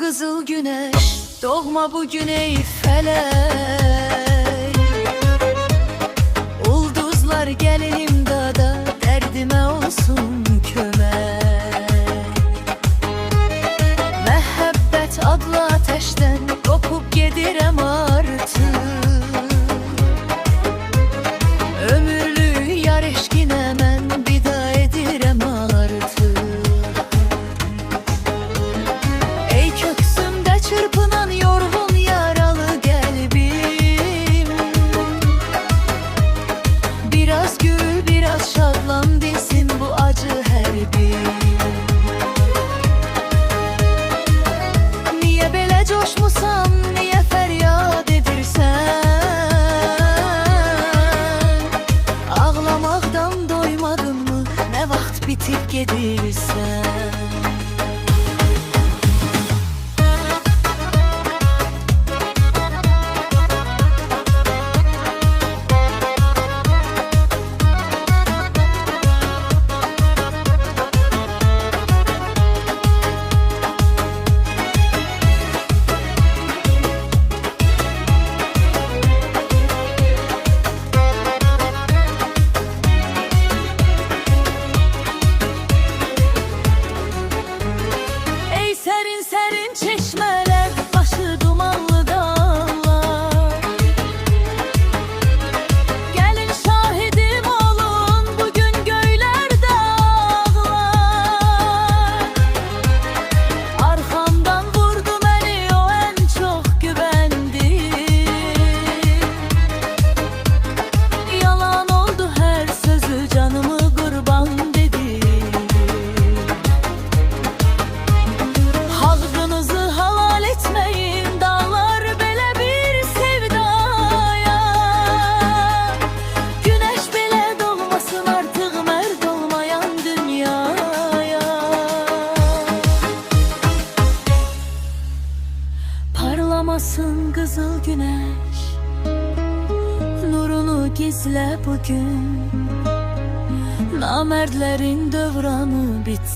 kızıl güneş, doğma bugün ey felek. Ulduzlar gelelim dada, derdime olsun kömek. Məhəbbət adlı ateşten kopup gedirem artık. Ömürlü yar eşkine mən vida edirem artık. Ey köksümde çırpınan yorgun yaralı kalbim, biraz gül biraz şadlan dinsin bu acı her bir. Niye belə coşmusam, niye feryat edirsen? Ağlamaqdan doymadın mı, ne vaxt bitip gedirsen? Serin serin çeşmeler, başı dumanlı dağlar. Gelin şahidim olun, bugün göylerde ağlar. Arkamdan vurdu beni o en çok güvendi. Yalan oldu her sözü, canımı kurban dedi. Hakkınızı halal etmeyin dağlar belə bir sevdaya. Güneş belə doğmasın artık mərd olmayan dünyaya. Parlamasın kızıl güneş, nurunu gizle bugün. Namərdlərin dövranı bitsin.